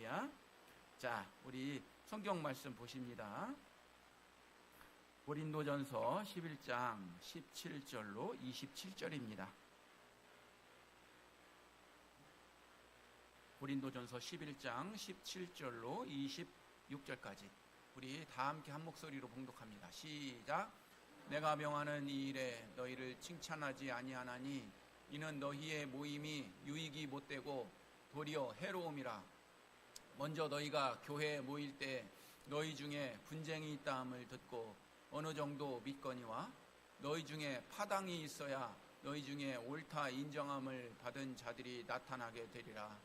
할렐루야. 자, 우리 성경 말씀 보십니다. 고린도전서 11장 17절로 27절입니다. 고린도전서 11장 17절로 26절까지 우리 다 함께 한 목소리로 봉독합니다. 시작. 내가 명하는 이 일에 너희를 칭찬하지 아니하나니 이는 너희의 모임이 유익이 못되고 도리어 해로움이라. 먼저 너희가 교회에 모일 때 너희 중에 분쟁이 있다함을 듣고 어느 정도 믿거니와 너희 중에 파당이 있어야 너희 중에 옳다 인정함을 받은 자들이 나타나게 되리라.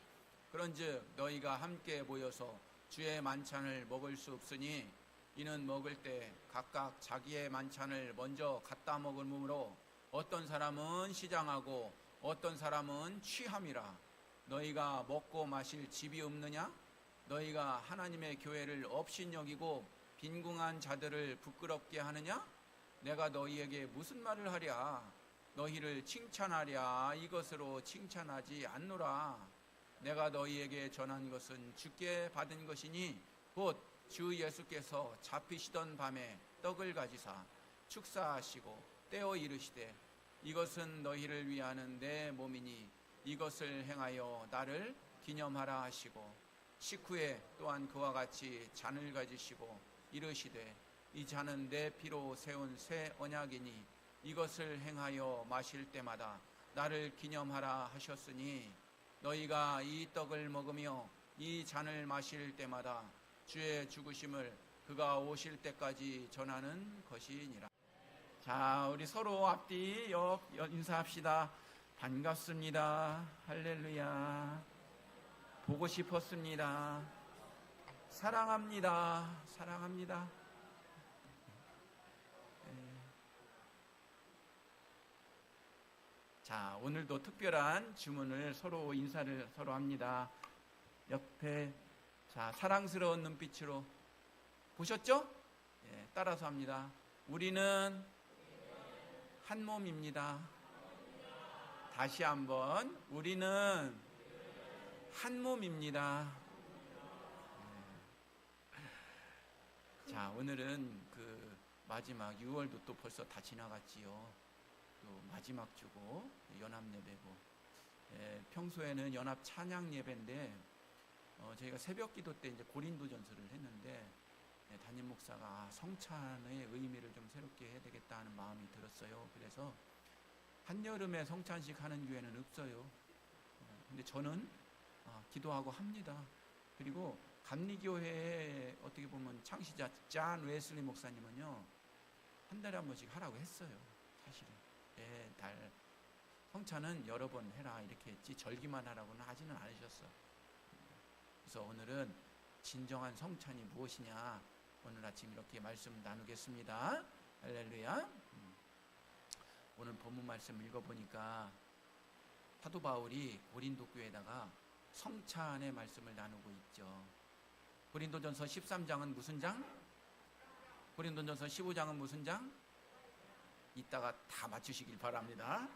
그런즉 너희가 함께 모여서 주의 만찬을 먹을 수 없으니 이는 먹을 때 각각 자기의 만찬을 먼저 갖다 먹음으로 어떤 사람은 시장하고 어떤 사람은 취함이라. 너희가 먹고 마실 집이 없느냐? 너희가 하나님의 교회를 업신여기고 빈궁한 자들을 부끄럽게 하느냐? 내가 너희에게 무슨 말을 하랴? 너희를 칭찬하랴 이것으로 칭찬하지 않노라. 내가 너희에게 전한 것은 주께 받은 것이니 곧 주 예수께서 잡히시던 밤에 떡을 가지사 축사하시고 떼어 이르시되 이것은 너희를 위하는 내 몸이니 이것을 행하여 나를 기념하라 하시고 식후에 또한 그와 같이 잔을 가지시고 이르시되 이 잔은 내 피로 세운 새 언약이니 이것을 행하여 마실 때마다 나를 기념하라 하셨으니 너희가 이 떡을 먹으며 이 잔을 마실 때마다 주의 죽으심을 그가 오실 때까지 전하는 것이니라. 자, 우리 서로 앞뒤 옆 인사합시다. 반갑습니다. 할렐루야. 보고 싶었습니다. 사랑합니다. 사랑합니다. 자, 오늘도 특별한 주문을 서로 인사를 서로 합니다. 옆에 자, 사랑스러운 눈빛으로 보셨죠? 예, 따라서 합니다. 우리는 한 몸입니다. 다시 한번 우리는 한 몸입니다. 자, 오늘은 그 마지막 6월도 또 벌써 다 지나갔지요. 또 마지막 주고 연합 예배고, 평소에는 연합 찬양 예배인데 저희가 새벽 기도 때 이제 고린도전서를 했는데 담임 목사가 성찬의 의미를 좀 새롭게 해야 되겠다 하는 마음이 들었어요. 그래서 한여름에 성찬식 하는 교회는 없어요. 근데 저는 기도하고 합니다. 그리고 감리교회에 어떻게 보면 창시자 잔 웨슬리 목사님은요, 한 달에 한 번씩 하라고 했어요. 사실은 매달 성찬은 여러 번 해라 이렇게 했지 절기만 하라고는 하지는 않으셨어. 그래서 오늘은 진정한 성찬이 무엇이냐, 오늘 아침 이렇게 말씀 나누겠습니다. 할렐루야. 오늘 본문 말씀 읽어보니까 사도 바울이 고린도 교회에다가 성찬의 말씀을 나누고 있죠. 고린도전서 13장은 무슨 장? 고린도전서 15장은 무슨 장? 이따가 다 맞추시길 바랍니다.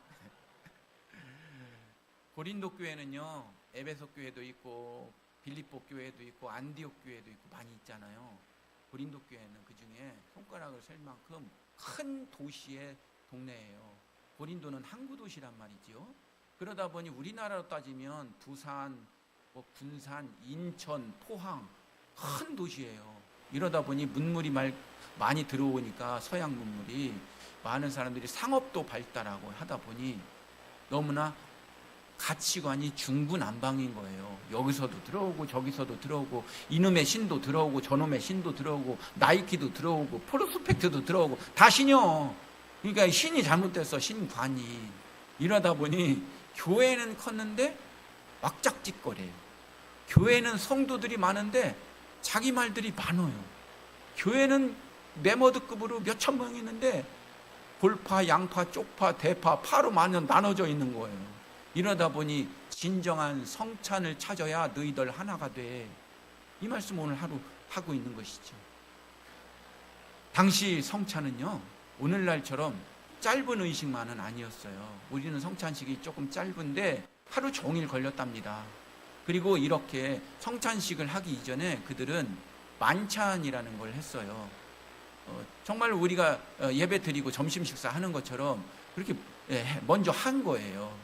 고린도 교회는요, 에베소 교회도 있고 빌립보 교회도 있고 안디옥 교회도 있고 많이 있잖아요. 고린도 교회는 그 중에 손가락을 셀 만큼 큰 도시의 동네예요. 고린도는 항구 도시란 말이지요. 그러다 보니 우리나라로 따지면 부산, 군산, 인천, 포항 큰 도시예요. 이러다 보니 문물이 많이 들어오니까 서양 문물이 많은 사람들이 상업도 발달하고 하다 보니 너무나 가치관이 중구난방인 거예요. 여기서도 들어오고 저기서도 들어오고 이놈의 신도 들어오고 저놈의 신도 들어오고 나이키도 들어오고 프로스펙트도 들어오고 다 신이요. 그러니까 신이 잘못됐어. 신관이. 이러다 보니 교회는 컸는데 왁작지껄해요. 교회는 성도들이 많은데 자기 말들이 많아요. 교회는 메머드급으로 몇천 명 있는데 골파, 양파, 쪽파, 대파, 파로 나눠져 있는 거예요. 이러다 보니 진정한 성찬을 찾아야 너희들 하나가 돼. 이 말씀 오늘 하루 하고 있는 것이죠. 당시 성찬은요, 오늘날처럼 짧은 의식만은 아니었어요. 우리는 성찬식이 조금 짧은데 하루 종일 걸렸답니다. 그리고 이렇게 성찬식을 하기 이전에 그들은 만찬이라는 걸 했어요. 정말 우리가 예배 드리고 점심 식사하는 것처럼 그렇게 먼저 한 거예요.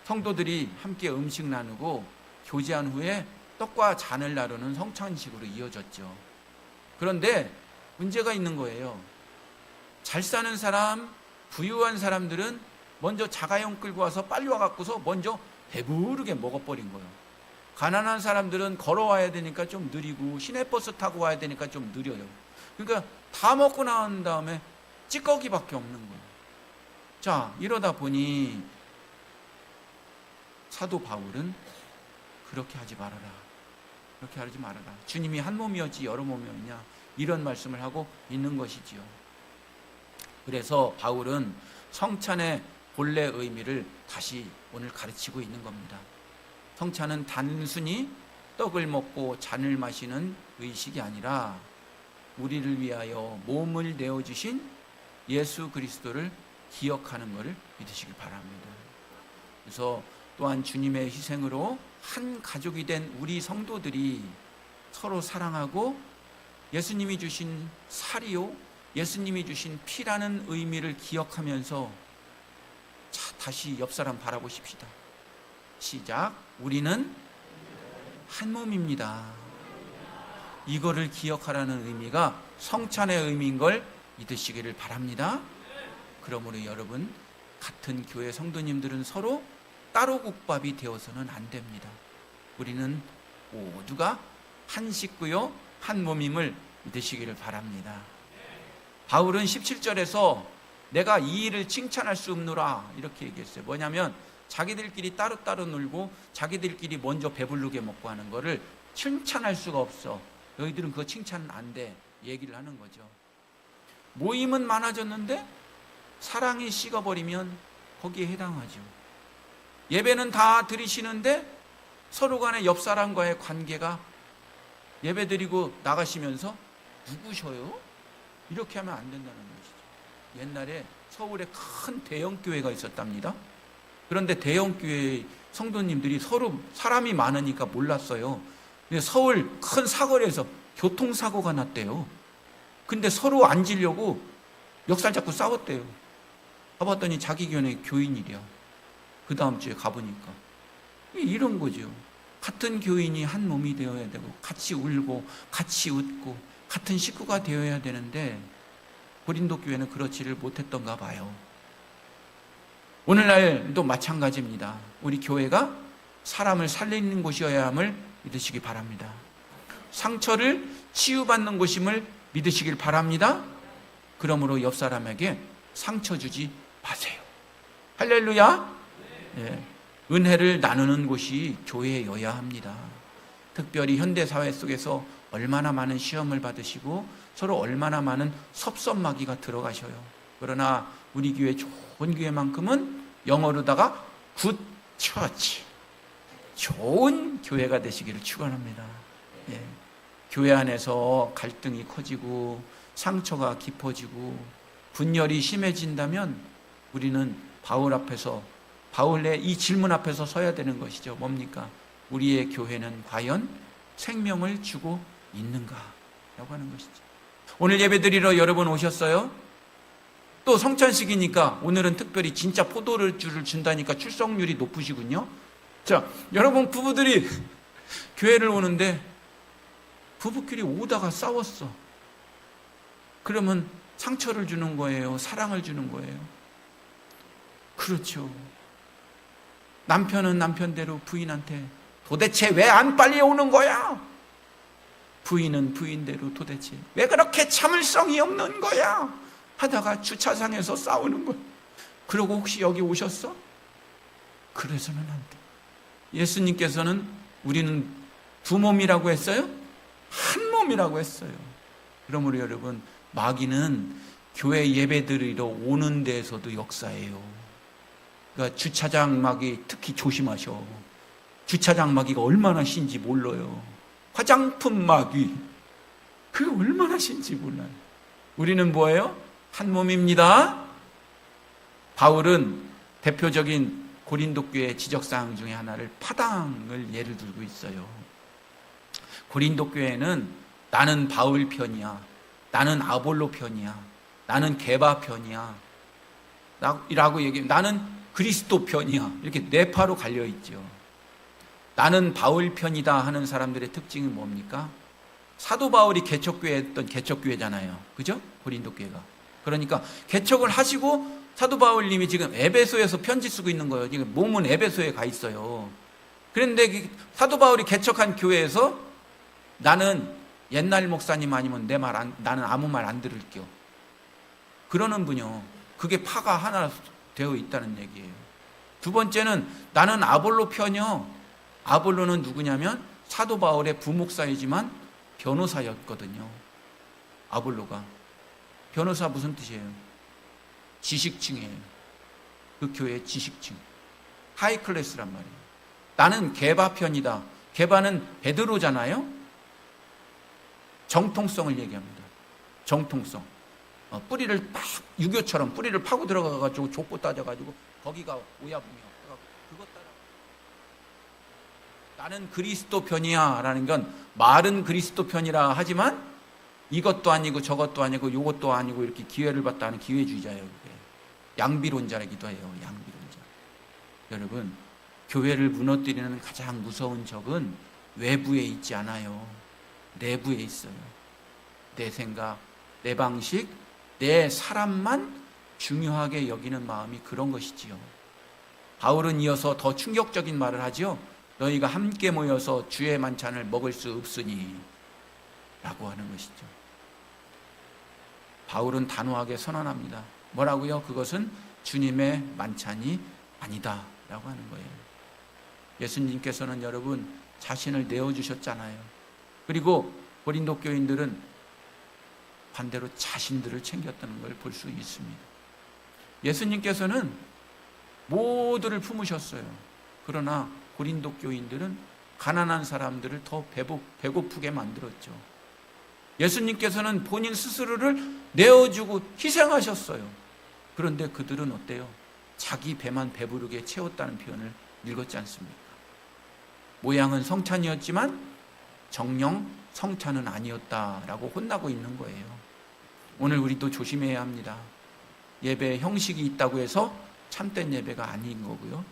성도들이 함께 음식 나누고 교제한 후에 떡과 잔을 나누는 성찬식으로 이어졌죠. 그런데 문제가 있는 거예요. 잘 사는 사람, 부유한 사람들은 먼저 자가용 끌고 와서 빨리 와갖고서 먼저 배부르게 먹어버린 거예요. 가난한 사람들은 걸어와야 되니까 좀 느리고 시내버스 타고 와야 되니까 좀 느려요. 그러니까 다 먹고 나온 다음에 찌꺼기밖에 없는 거예요. 자, 이러다 보니 사도 바울은 그렇게 하지 말아라. 그렇게 하지 말아라. 주님이 한 몸이었지 여러 몸이었냐. 이런 말씀을 하고 있는 것이지요. 그래서 바울은 성찬의 본래 의미를 다시 오늘 가르치고 있는 겁니다. 성찬은 단순히 떡을 먹고 잔을 마시는 의식이 아니라 우리를 위하여 몸을 내어주신 예수 그리스도를 기억하는 것을 믿으시길 바랍니다. 그래서 또한 주님의 희생으로 한 가족이 된 우리 성도들이 서로 사랑하고 예수님이 주신 살이요, 예수님이 주신 피라는 의미를 기억하면서 다시 옆 사람 바라보십시다. 시작. 우리는 한 몸입니다. 이거를 기억하라는 의미가 성찬의 의미인 걸 믿으시기를 바랍니다. 그러므로 여러분, 같은 교회 성도님들은 서로 따로 국밥이 되어서는 안 됩니다. 우리는 모두가 한 식구요, 한 몸임을 믿으시기를 바랍니다. 바울은 17절에서 내가 이 일을 칭찬할 수 없노라 이렇게 얘기했어요. 뭐냐면 자기들끼리 따로따로 놀고 자기들끼리 먼저 배부르게 먹고 하는 거를 칭찬할 수가 없어. 너희들은 그거 칭찬 안 돼. 얘기를 하는 거죠. 모임은 많아졌는데 사랑이 식어버리면 거기에 해당하죠. 예배는 다 드리시는데 서로 간에 옆 사람과의 관계가 예배 드리고 나가시면서 누구셔요? 이렇게 하면 안 된다는 것이죠. 옛날에 서울에 큰 대형교회가 있었답니다. 그런데 대형교회 성도님들이 서로 사람이 많으니까 몰랐어요. 근데 서울 큰 사거리에서 교통사고가 났대요. 근데 서로 앉으려고 멱살 잡고 싸웠대요. 가봤더니 자기 교회 교인이래요. 그 다음 주에 가보니까. 이런 거죠. 같은 교인이 한 몸이 되어야 되고 같이 울고 같이 웃고 같은 식구가 되어야 되는데 고린도 교회는 그렇지를 못했던가 봐요. 오늘날도 마찬가지입니다. 우리 교회가 사람을 살리는 곳이어야 함을 믿으시기 바랍니다. 상처를 치유받는 곳임을 믿으시길 바랍니다. 그러므로 옆 사람에게 상처 주지 마세요. 할렐루야. 예, 은혜를 나누는 곳이 교회여야 합니다. 특별히 현대사회 속에서 얼마나 많은 시험을 받으시고 서로 얼마나 많은 섭섭마귀가 들어가셔요. 그러나 우리 교회 좋은 교회만큼은 영어로다가 굿 처치, 좋은 교회가 되시기를 축원합니다. 예, 교회 안에서 갈등이 커지고 상처가 깊어지고 분열이 심해진다면 우리는 바울의 이 질문 앞에서 서야 되는 것이죠. 뭡니까? 우리의 교회는 과연 생명을 주고 있는가? 라고 하는 것이죠. 오늘 예배드리러 여러분 오셨어요? 또 성찬식이니까 오늘은 특별히 진짜 포도주를 준다니까 출석률이 높으시군요. 자, 여러분 부부들이 교회를 오는데 부부끼리 오다가 싸웠어. 그러면 상처를 주는 거예요? 사랑을 주는 거예요? 그렇죠. 남편은 남편대로 부인한테 도대체 왜 안 빨리 오는 거야? 부인은 부인대로 도대체 왜 그렇게 참을성이 없는 거야? 하다가 주차장에서 싸우는 거야. 그러고 혹시 여기 오셨어? 그래서는 안 돼. 예수님께서는 우리는 두 몸이라고 했어요? 한 몸이라고 했어요. 그러므로 여러분, 마귀는 교회 예배드리러 오는 데에서도 역사예요. 그러니까 주차장 마귀 특히 조심하셔. 주차장 마귀가 얼마나 신지 몰라요. 화장품 마귀, 그게 얼마나 신지 몰라요. 우리는 뭐예요? 한 몸입니다. 바울은 대표적인 고린도 교회 지적사항 중에 하나를 파당을 예를 들고 있어요. 고린도 교회는 나는 바울 편이야, 나는 아볼로 편이야, 나는 게바 편이야 라고 얘기해요. 나는 그리스도 편이야, 이렇게 네 파로 갈려있죠. 나는 바울 편이다 하는 사람들의 특징은 뭡니까? 사도 바울이 개척교회였던 개척교회잖아요. 그죠? 고린도 교회가. 그러니까 개척을 하시고 사도 바울님이 지금 에베소에서 편지 쓰고 있는 거예요. 지금 몸은 에베소에 가 있어요. 그런데 사도 바울이 개척한 교회에서 나는 옛날 목사님 아니면 나는 아무 말 안 들을게요, 그러는 분이요. 그게 파가 하나 되어 있다는 얘기예요. 두 번째는 나는 아볼로 편이요. 아볼로는 누구냐면 사도 바울의 부목사이지만 변호사였거든요. 아볼로가. 변호사 무슨 뜻이에요? 지식층이에요. 그 교회의 지식층, 하이 클래스란 말이에요. 나는 게바 편이다. 게바는 베드로잖아요. 정통성을 얘기합니다. 정통성. 뿌리를 막 유교처럼 뿌리를 파고 들어가가지고 족보 따져가지고 거기가 오야분이야. 그것 따라. 나는 그리스도 편이야 라는 건 말은 그리스도 편이라 하지만 이것도 아니고 저것도 아니고 이것도 아니고 이렇게 기회를 받다는 기회주의자예요. 그게. 양비론자이기도 해요. 양비론자. 여러분, 교회를 무너뜨리는 가장 무서운 적은 외부에 있지 않아요. 내부에 있어요. 내 생각, 내 방식, 내 사람만 중요하게 여기는 마음이 그런 것이지요. 바울은 이어서 더 충격적인 말을 하죠. 너희가 함께 모여서 주의 만찬을 먹을 수 없으니 라고 하는 것이죠. 바울은 단호하게 선언합니다. 뭐라고요? 그것은 주님의 만찬이 아니다 라고 하는 거예요. 예수님께서는 여러분 자신을 내어주셨잖아요. 그리고 고린도 교인들은 반대로 자신들을 챙겼다는 걸 볼 수 있습니다. 예수님께서는 모두를 품으셨어요. 그러나 고린도 교인들은 가난한 사람들을 더 배고프게 만들었죠. 예수님께서는 본인 스스로를 내어주고 희생하셨어요. 그런데 그들은 어때요? 자기 배만 배부르게 채웠다는 표현을 읽었지 않습니까? 모양은 성찬이었지만 정령 성찬은 아니었다라고 혼나고 있는 거예요. 오늘 우리도 조심해야 합니다. 예배에 형식이 있다고 해서 참된 예배가 아닌 거고요.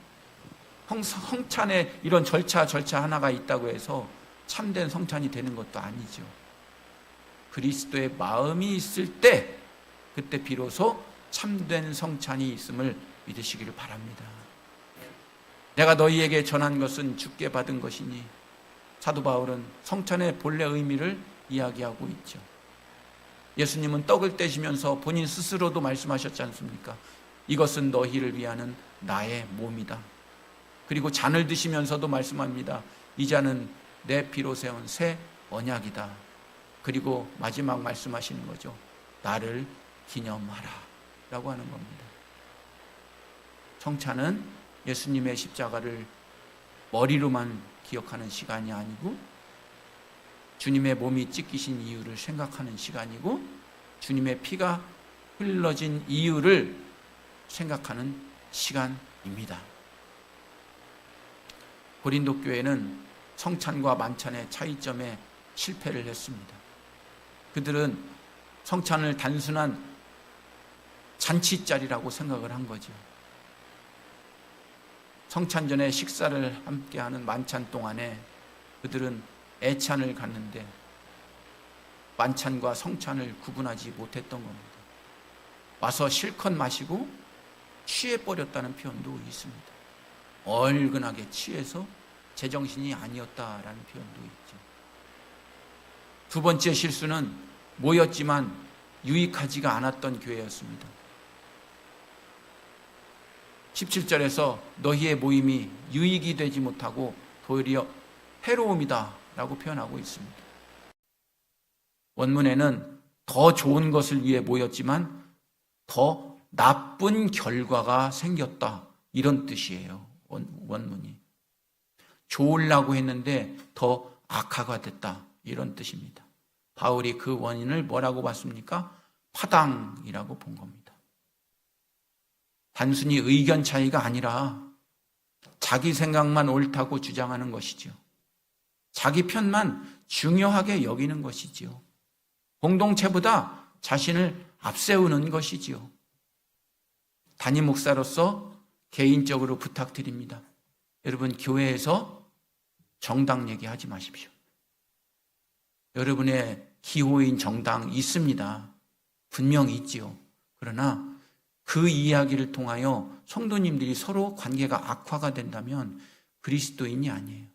성찬에 이런 절차 하나가 있다고 해서 참된 성찬이 되는 것도 아니죠. 그리스도의 마음이 있을 때 그때 비로소 참된 성찬이 있음을 믿으시기를 바랍니다. 내가 너희에게 전한 것은 주께 받은 것이니, 사도 바울은 성찬의 본래 의미를 이야기하고 있죠. 예수님은 떡을 떼시면서 본인 스스로도 말씀하셨지 않습니까? 이것은 너희를 위하는 나의 몸이다. 그리고 잔을 드시면서도 말씀합니다. 이 잔은 내 피로 세운 새 언약이다. 그리고 마지막 말씀하시는 거죠. 나를 기념하라 라고 하는 겁니다. 성찬은 예수님의 십자가를 머리로만 기억하는 시간이 아니고 주님의 몸이 찢기신 이유를 생각하는 시간이고 주님의 피가 흘러진 이유를 생각하는 시간입니다. 고린도 교회는 성찬과 만찬의 차이점에 실패를 했습니다. 그들은 성찬을 단순한 잔치자리라고 생각을 한 거죠. 성찬 전에 식사를 함께하는 만찬 동안에 그들은 애찬을 갖는데 만찬과 성찬을 구분하지 못했던 겁니다. 와서 실컷 마시고 취해버렸다는 표현도 있습니다. 얼근하게 취해서 제정신이 아니었다라는 표현도 있죠. 두 번째 실수는 모였지만 유익하지가 않았던 교회였습니다. 17절에서 너희의 모임이 유익이 되지 못하고 도리어 해로움이다 라고 표현하고 있습니다. 원문에는 더 좋은 것을 위해 모였지만 더 나쁜 결과가 생겼다 이런 뜻이에요. 원문이. 좋으려고 했는데 더 악화가 됐다 이런 뜻입니다. 바울이 그 원인을 뭐라고 봤습니까? 파당이라고 본 겁니다. 단순히 의견 차이가 아니라 자기 생각만 옳다고 주장하는 것이죠. 자기 편만 중요하게 여기는 것이지요. 공동체보다 자신을 앞세우는 것이지요. 담임 목사로서 개인적으로 부탁드립니다. 여러분, 교회에서 정당 얘기하지 마십시오. 여러분의 기호인 정당 있습니다. 분명히 있지요. 그러나 그 이야기를 통하여 성도님들이 서로 관계가 악화가 된다면 그리스도인이 아니에요.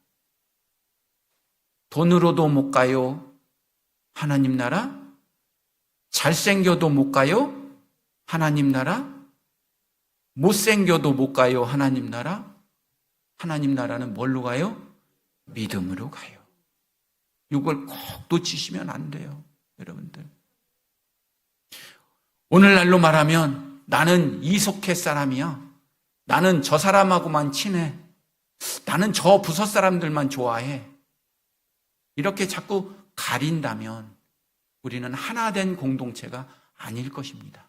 돈으로도 못 가요. 하나님 나라. 잘생겨도 못 가요. 하나님 나라. 못생겨도 못 가요. 하나님 나라. 하나님 나라는 뭘로 가요? 믿음으로 가요. 이걸 꼭 놓치시면 안 돼요, 여러분들. 오늘날로 말하면 나는 이속해 사람이야. 나는 저 사람하고만 친해. 나는 저 부서 사람들만 좋아해. 이렇게 자꾸 가린다면 우리는 하나 된 공동체가 아닐 것입니다.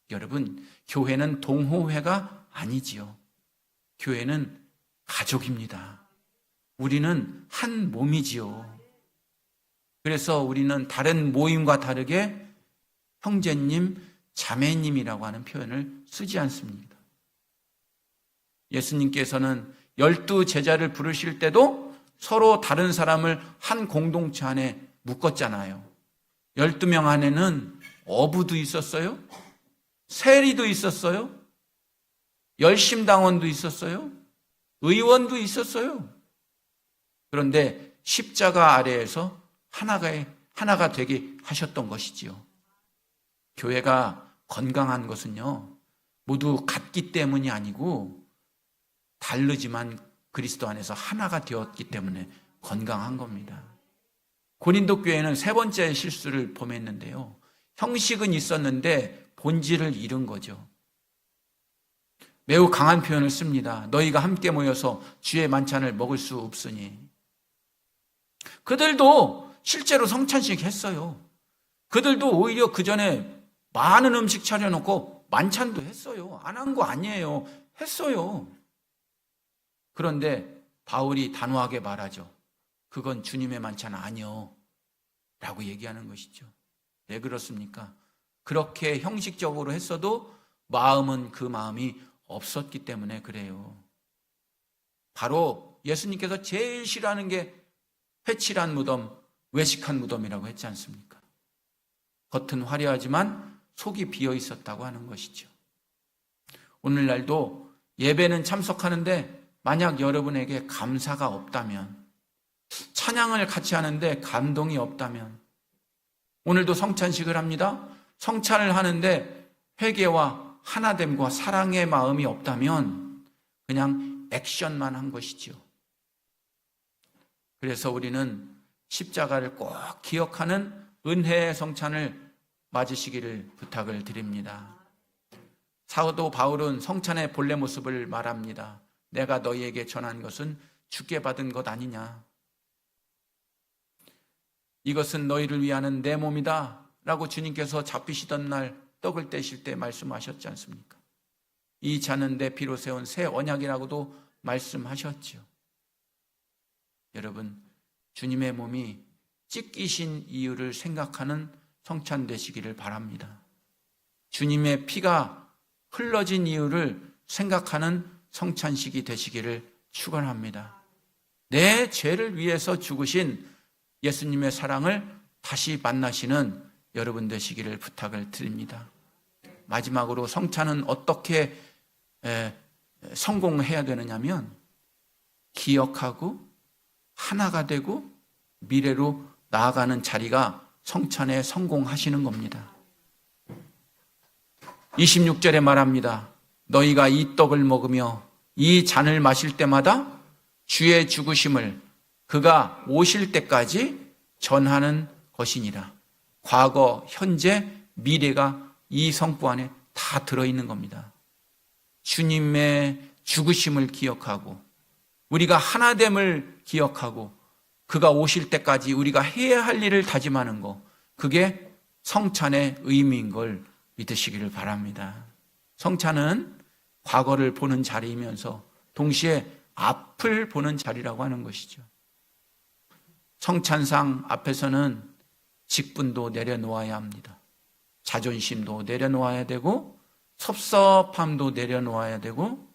여러분, 교회는 동호회가 아니지요. 교회는 가족입니다. 우리는 한 몸이지요. 그래서 우리는 다른 모임과 다르게 형제님, 자매님이라고 하는 표현을 쓰지 않습니다. 예수님께서는 12 제자를 부르실 때도 서로 다른 사람을 한 공동체 안에 묶었잖아요. 12명 안에는 어부도 있었어요. 세리도 있었어요. 열심당원도 있었어요. 의원도 있었어요. 그런데 십자가 아래에서 하나가 되게 하셨던 것이지요. 교회가 건강한 것은요, 모두 같기 때문이 아니고 다르지만 그리스도 안에서 하나가 되었기 때문에 건강한 겁니다. 고린도 교회는 3번째 실수를 범했는데요. 형식은 있었는데 본질을 잃은 거죠. 매우 강한 표현을 씁니다. 너희가 함께 모여서 주의 만찬을 먹을 수 없으니. 그들도 실제로 성찬식 했어요. 그들도 오히려 그 전에 많은 음식 차려놓고 만찬도 했어요. 안 한 거 아니에요. 했어요. 그런데 바울이 단호하게 말하죠. 그건 주님의 만찬 아니요 라고 얘기하는 것이죠. 왜 그렇습니까? 그렇게 형식적으로 했어도 마음은 그 마음이 없었기 때문에 그래요. 바로 예수님께서 제일 싫어하는 게 회칠한 무덤, 외식한 무덤이라고 했지 않습니까? 겉은 화려하지만 속이 비어 있었다고 하는 것이죠. 오늘날도 예배는 참석하는데 만약 여러분에게 감사가 없다면, 찬양을 같이 하는데 감동이 없다면, 오늘도 성찬식을 합니다. 성찬을 하는데 회개와 하나됨과 사랑의 마음이 없다면 그냥 액션만 한 것이지요. 그래서 우리는 십자가를 꼭 기억하는 은혜의 성찬을 맞으시기를 부탁을 드립니다. 사도 바울은 성찬의 본래 모습을 말합니다. 내가 너희에게 전한 것은 주께 받은 것 아니냐. 이것은 너희를 위하는 내 몸이다 라고 주님께서 잡히시던 날 떡을 떼실 때 말씀하셨지 않습니까? 이 잔은 내 피로 세운 새 언약이라고도 말씀하셨죠. 여러분, 주님의 몸이 찢기신 이유를 생각하는 성찬 되시기를 바랍니다. 주님의 피가 흘러진 이유를 생각하는 성찬식이 되시기를 축원합니다. 내 죄를 위해서 죽으신 예수님의 사랑을 다시 만나시는 여러분 되시기를 부탁을 드립니다. 마지막으로 성찬은 어떻게 성공해야 되느냐면 기억하고 하나가 되고 미래로 나아가는 자리가 성찬에 성공하시는 겁니다. 26절에 말합니다. 너희가 이 떡을 먹으며 이 잔을 마실 때마다 주의 죽으심을 그가 오실 때까지 전하는 것이니라. 과거, 현재, 미래가 이 성구 안에 다 들어있는 겁니다. 주님의 죽으심을 기억하고 우리가 하나됨을 기억하고 그가 오실 때까지 우리가 해야 할 일을 다짐하는 것, 그게 성찬의 의미인 걸 믿으시기를 바랍니다. 성찬은 과거를 보는 자리이면서 동시에 앞을 보는 자리라고 하는 것이죠. 성찬상 앞에서는 직분도 내려놓아야 합니다. 자존심도 내려놓아야 되고, 섭섭함도 내려놓아야 되고,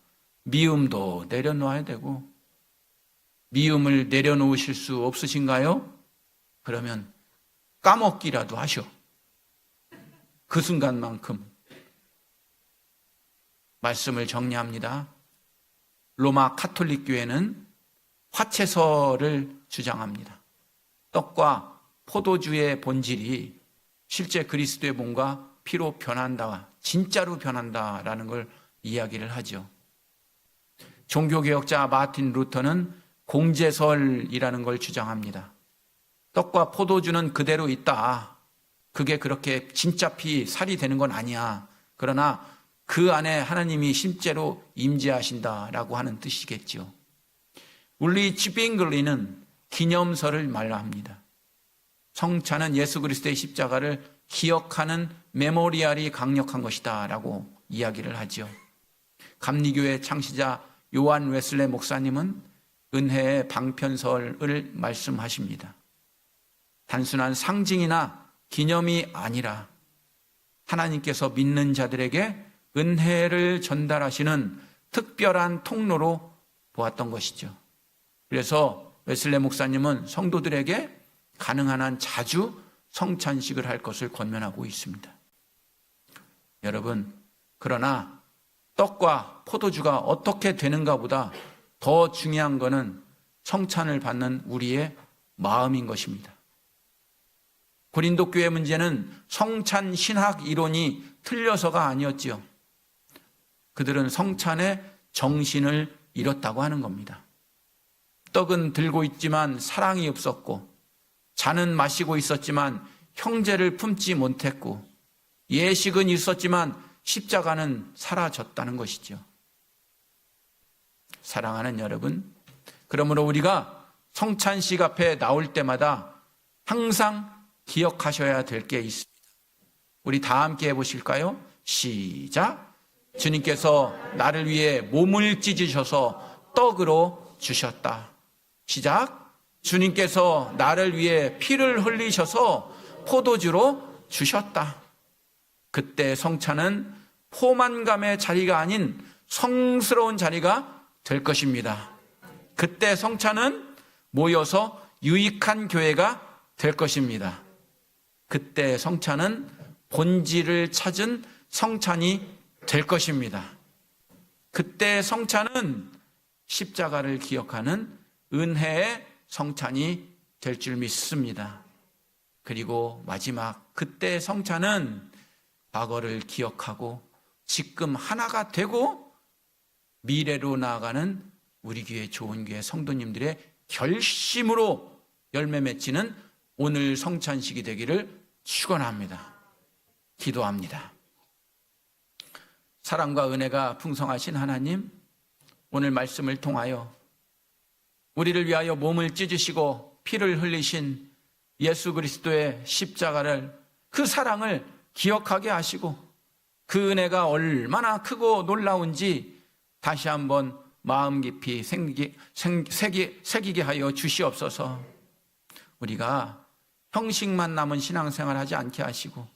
미움도 내려놓아야 되고. 미움을 내려놓으실 수 없으신가요? 그러면 까먹기라도 하셔. 그 순간만큼. 말씀을 정리합니다. 로마 카톨릭 교회는 화채설을 주장합니다. 떡과 포도주의 본질이 실제 그리스도의 몸과 피로 변한다, 진짜로 변한다라는 걸 이야기를 하죠. 종교개혁자 마틴 루터는 공제설이라는 걸 주장합니다. 떡과 포도주는 그대로 있다. 그게 그렇게 진짜 피, 살이 되는 건 아니야. 그러나 그 안에 하나님이 실제로 임재하신다라고 하는 뜻이겠죠. 울리 쥐빙글리는 기념설을 말합니다. 성찬은 예수 그리스도의 십자가를 기억하는 메모리알이 강력한 것이다 라고 이야기를 하죠. 감리교회 창시자 요한 웨슬레 목사님은 은혜의 방편설을 말씀하십니다. 단순한 상징이나 기념이 아니라 하나님께서 믿는 자들에게 은혜를 전달하시는 특별한 통로로 보았던 것이죠. 그래서 웨슬레 목사님은 성도들에게 가능한 한 자주 성찬식을 할 것을 권면하고 있습니다. 여러분, 그러나 떡과 포도주가 어떻게 되는가 보다 더 중요한 것은 성찬을 받는 우리의 마음인 것입니다. 고린도 교회 문제는 성찬 신학 이론이 틀려서가 아니었지요. 그들은 성찬의 정신을 잃었다고 하는 겁니다. 떡은 들고 있지만 사랑이 없었고, 잔은 마시고 있었지만 형제를 품지 못했고, 예식은 있었지만 십자가는 사라졌다는 것이죠. 사랑하는 여러분, 그러므로 우리가 성찬식 앞에 나올 때마다 항상 기억하셔야 될 게 있습니다. 우리 다 함께 해보실까요? 시작! 주님께서 나를 위해 몸을 찢으셔서 떡으로 주셨다. 시작! 주님께서 나를 위해 피를 흘리셔서 포도주로 주셨다. 그때 성찬은 포만감의 자리가 아닌 성스러운 자리가 될 것입니다. 그때 성찬은 모여서 유익한 교회가 될 것입니다. 그때 성찬은 본질을 찾은 성찬이 될 것입니다. 그때 성찬은 십자가를 기억하는 은혜의 성찬이 될 줄 믿습니다. 그리고 마지막, 그때 성찬은 과거를 기억하고 지금 하나가 되고 미래로 나아가는 우리 교회 좋은 교회 성도님들의 결심으로 열매 맺히는 오늘 성찬식이 되기를 축원합니다. 기도합니다. 사랑과 은혜가 풍성하신 하나님, 오늘 말씀을 통하여 우리를 위하여 몸을 찢으시고 피를 흘리신 예수 그리스도의 십자가를, 그 사랑을 기억하게 하시고 그 은혜가 얼마나 크고 놀라운지 다시 한번 마음 깊이 새기게 하여 주시옵소서. 우리가 형식만 남은 신앙생활 하지 않게 하시고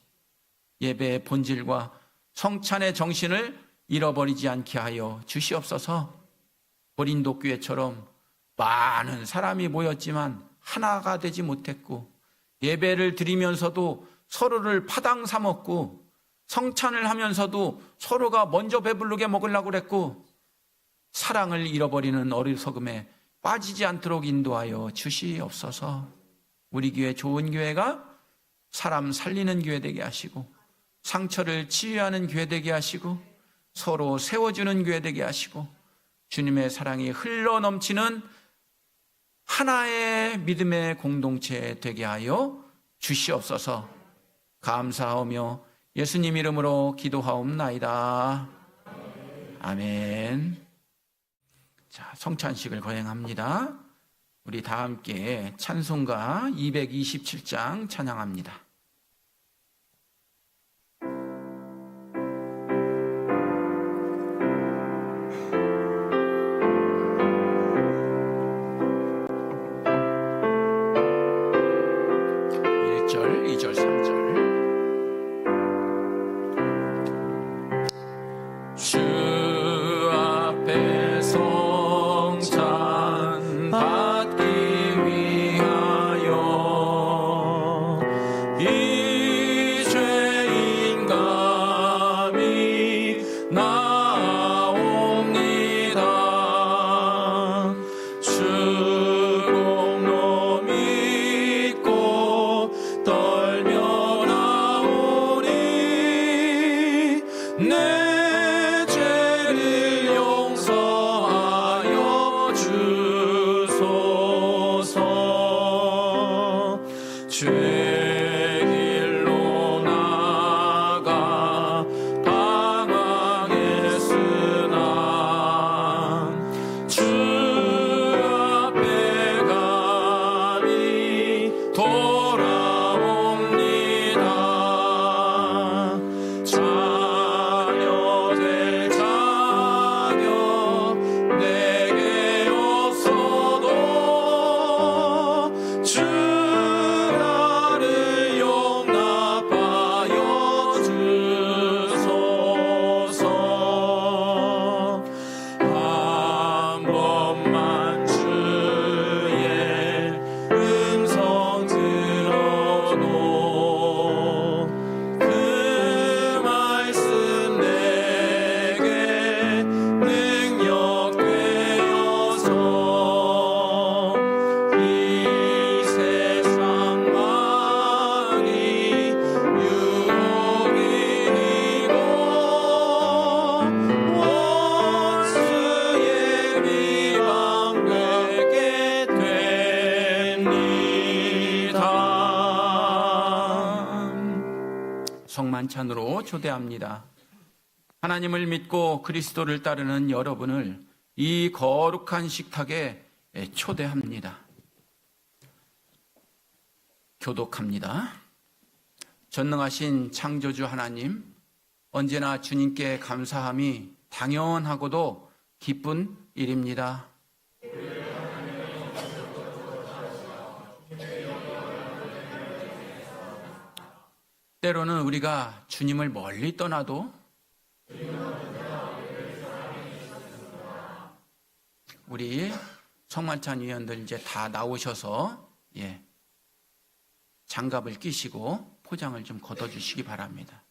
예배의 본질과 성찬의 정신을 잃어버리지 않게 하여 주시옵소서. 고린도 교회처럼 많은 사람이 모였지만 하나가 되지 못했고, 예배를 드리면서도 서로를 파당 삼았고, 성찬을 하면서도 서로가 먼저 배부르게 먹으려고 그랬고, 사랑을 잃어버리는 어리석음에 빠지지 않도록 인도하여 주시옵소서. 우리 교회 좋은 교회가 사람 살리는 교회 되게 하시고, 상처를 치유하는 교회 되게 하시고, 서로 세워주는 교회 되게 하시고, 주님의 사랑이 흘러넘치는 하나의 믿음의 공동체 되게 하여 주시옵소서. 감사하며 예수님 이름으로 기도하옵나이다. 아멘. 자, 성찬식을 거행합니다. 우리 다 함께 찬송가 227장 찬양합니다. 만찬으로 초대합니다. 하나님을 믿고 그리스도를 따르는 여러분을 이 거룩한 식탁에 초대합니다. 교독합니다. 전능하신 창조주 하나님, 언제나 주님께 감사함이 당연하고도 기쁜 일입니다. 때로는 우리가 주님을 멀리 떠나도 우리 성만찬 위원들 이제 다 나오셔서 장갑을 끼시고 포장을 좀 걷어주시기 바랍니다.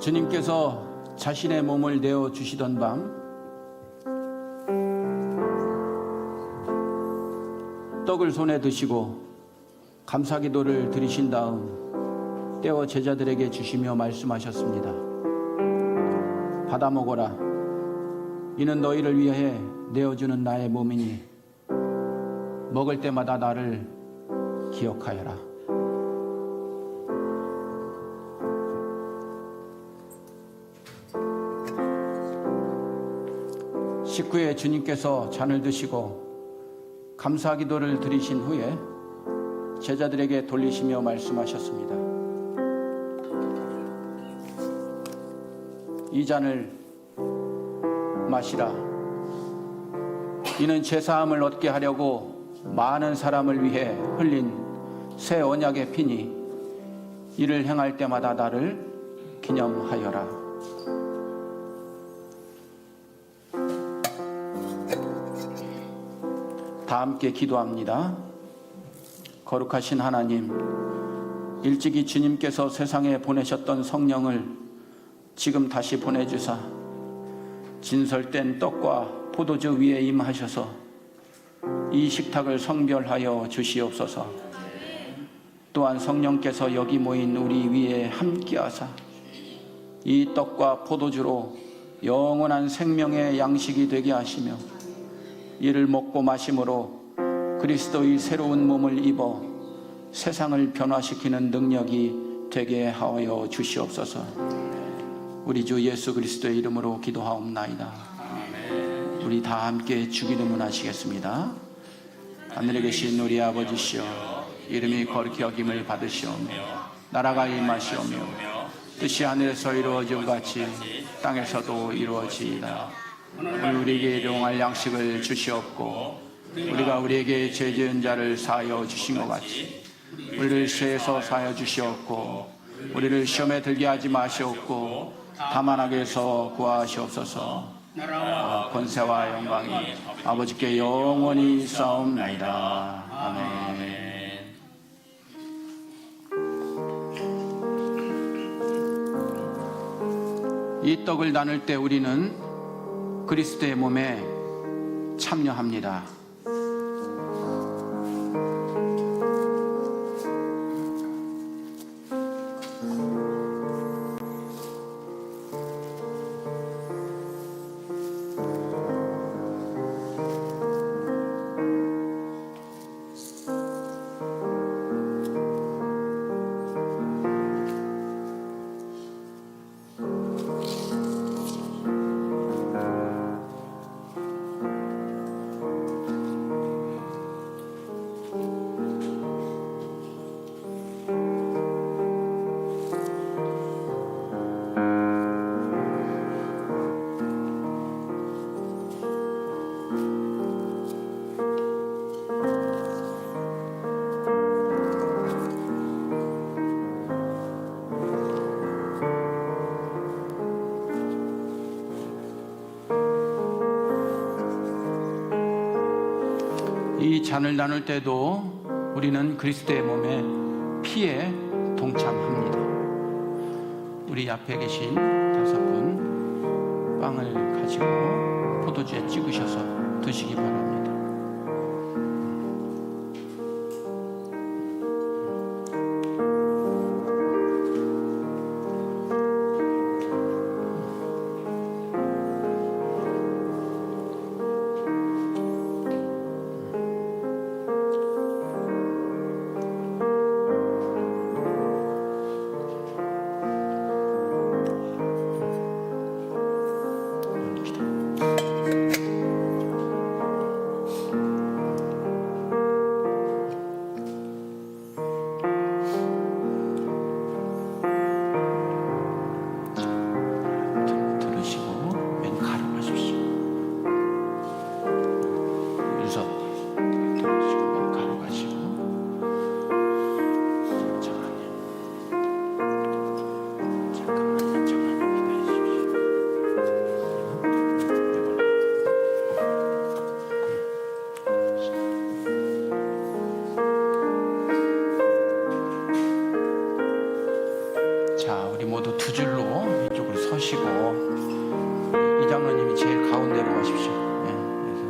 주님께서 자신의 몸을 내어 주시던 밤 떡을 손에 드시고 감사기도를 드리신 다음 떼어 제자들에게 주시며 말씀하셨습니다. 받아 먹어라. 이는 너희를 위해 내어주는 나의 몸이니 먹을 때마다 나를 기억하여라. 식후에 주님께서 잔을 드시고 감사기도를 드리신 후에 제자들에게 돌리시며 말씀하셨습니다. 이 잔을 마시라. 이는 제사함을 얻게 하려고 많은 사람을 위해 흘린 새 언약의 피니 이를 행할 때마다 나를 기념하여라. 다 함께 기도합니다. 거룩하신 하나님, 일찍이 주님께서 세상에 보내셨던 성령을 지금 다시 보내주사 진설된 떡과 포도주 위에 임하셔서 이 식탁을 성별하여 주시옵소서. 또한 성령께서 여기 모인 우리 위에 함께하사 이 떡과 포도주로 영원한 생명의 양식이 되게 하시며 이를 먹고 마심으로 그리스도의 새로운 몸을 입어 세상을 변화시키는 능력이 되게 하여 주시옵소서. 우리 주 예수 그리스도의 이름으로 기도하옵나이다. 우리 다 함께 주기도문 하시겠습니다. 하늘에 계신 우리 아버지시여, 이름이 거룩히 여김을 받으시오며 나라가 임하시오며 뜻이 하늘에서 이루어진 같이 땅에서도 이루어지이다. 오늘 우리에게 일용할 양식을 주시옵고 우리가 우리에게 죄 지은 자를 사하여 주신 것 같이 우리를 시험에서 사하여 주시옵고 우리를 시험에 들게 하지 마시옵고 다만 악에서 구하시옵소서. 권세와 영광이 아버지께 영원히 있사옵나이다. 아멘. 이 떡을 나눌 때 우리는 그리스도의 몸에 참여합니다. 이 잔을 나눌 때도 우리는 그리스도의 몸에 피에 동참합니다. 우리 앞에 계신 5분 빵을 가지고 포도주에 찍으셔서 드시기 바랍니다. 모두 두 줄로 이쪽으로 서시고 이장로님이 제일 가운데로 가십시오. 그래서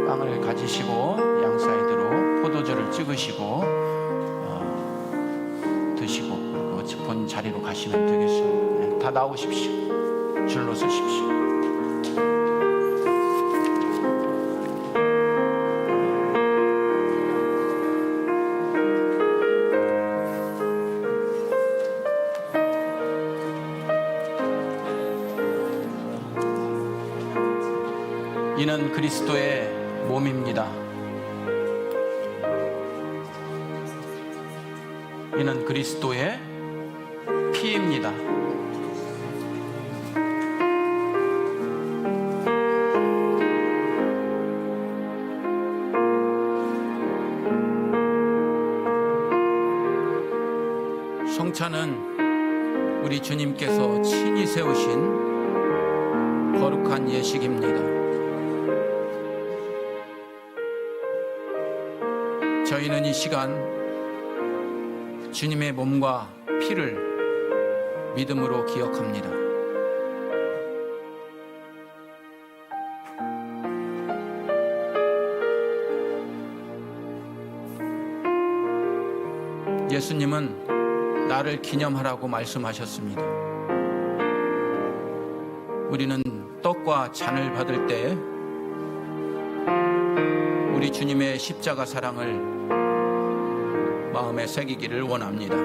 빵을 가지시고 양 사이드로 포도주를 찍으시고 드시고 그리고 본 자리로 가시면 되겠습니다. 다 나오십시오. 줄로 서십시오. 이는 그리스도의 몸입니다. 이는 그리스도의 피입니다. 성찬은 우리 주님께서 친히 세우신 거룩한 예식입니다. 저희는 이 시간 주님의 몸과 피를 믿음으로 기억합니다. 예수님은 나를 기념하라고 말씀하셨습니다. 우리는 떡과 잔을 받을 때 우리 주님의 십자가 사랑을 마음에 새기기를 원합니다.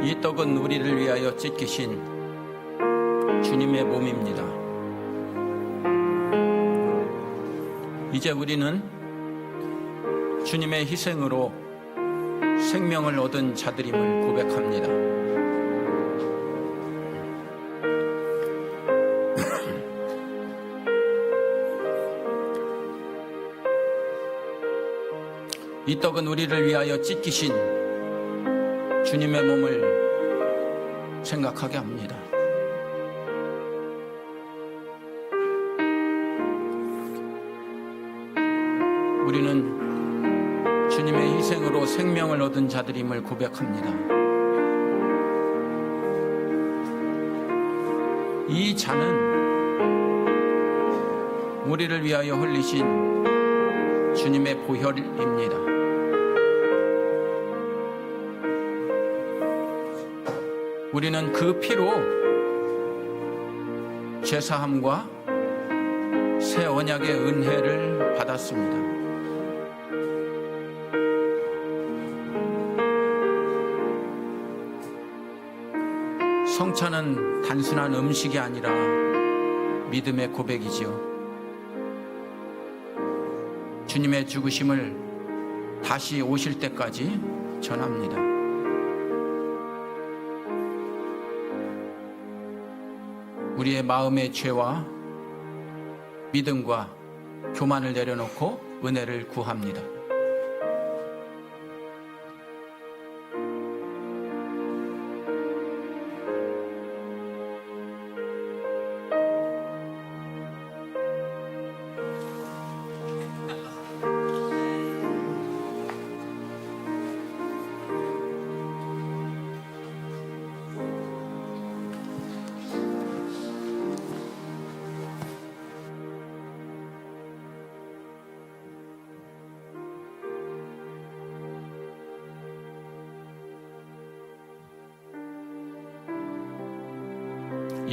이 떡은 우리를 위하여 찢기신 주님의 몸입니다. 이제 우리는 주님의 희생으로 생명을 얻은 자들임을 고백합니다. 이 떡은 우리를 위하여 찢기신 주님의 몸을 생각하게 합니다. 우리는 주님의 희생으로 생명을 얻은 자들임을 고백합니다. 이 잔은 우리를 위하여 흘리신 주님의 보혈입니다. 우리는 그 피로 죄사함과 새 언약의 은혜를 받았습니다. 성찬은 단순한 음식이 아니라 믿음의 고백이지요. 주님의 죽으심을 다시 오실 때까지 전합니다. 우리의 마음의 죄와 믿음과 교만을 내려놓고 은혜를 구합니다.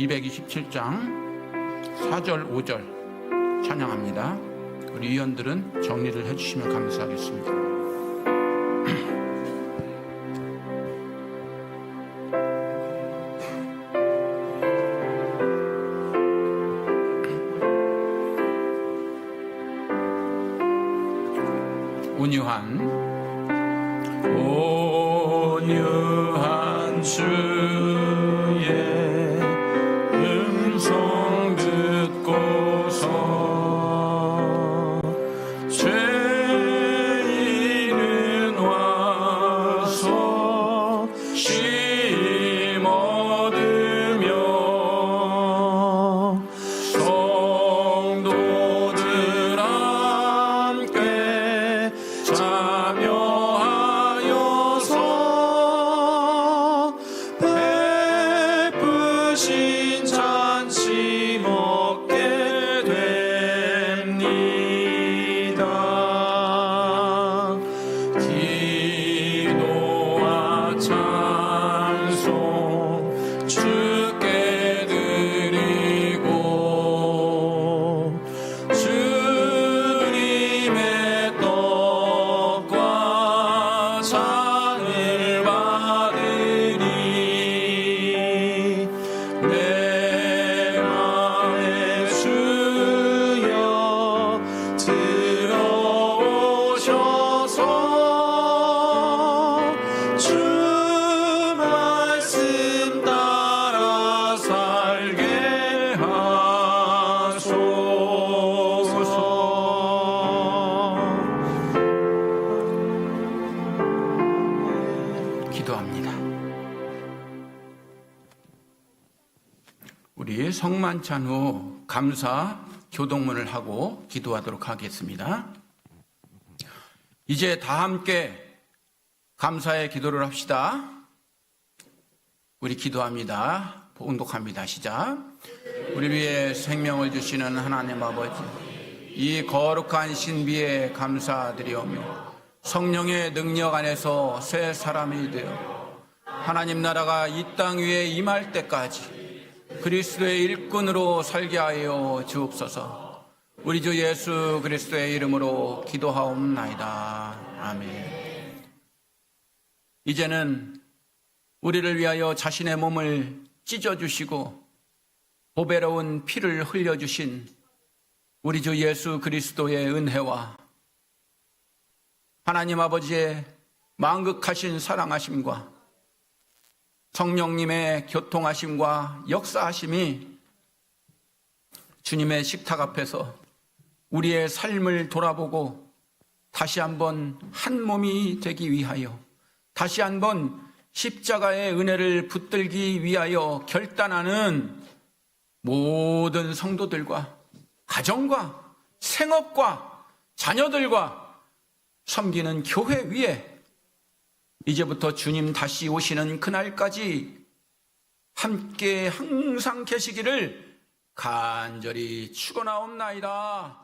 (227장) 4절 5절 찬양합니다. 우리 위원들은 정리를 해주시면 감사하겠습니다. 온유한 주의 음성 듣고서 죄인은 와서 쉼 얻으며 성도들 함께 참여하여서 베푸신 잔치 먹게 됩니다. 기도와 찬송 주께 드리고 주님의 떡과 잔을 받으니 내 맘에 주여 들어오셔서 주 말씀 따라 살게 하소서. 기도합니다. 우리 성만찬 후 감사 교동문을 하고 기도하도록 하겠습니다. 이제 다 함께 감사의 기도를 합시다. 우리 기도합니다. 봉독합니다. 시작. 우리 위해 생명을 주시는 하나님 아버지, 이 거룩한 신비에 감사드리오며 성령의 능력 안에서 새 사람이 되어 하나님 나라가 이 땅 위에 임할 때까지 그리스도의 일꾼으로 살게 하여 주옵소서. 우리 주 예수 그리스도의 이름으로 기도하옵나이다. 아멘. 이제는 우리를 위하여 자신의 몸을 찢어주시고 보배로운 피를 흘려주신 우리 주 예수 그리스도의 은혜와 하나님 아버지의 만극하신 사랑하심과 성령님의 교통하심과 역사하심이 주님의 식탁 앞에서 우리의 삶을 돌아보고 다시 한번 한 몸이 되기 위하여, 다시 한번 십자가의 은혜를 붙들기 위하여 결단하는 모든 성도들과 가정과 생업과 자녀들과 섬기는 교회 위에 이제부터 주님 다시 오시는 그날까지 함께 항상 계시기를 간절히 축원하옵나이다.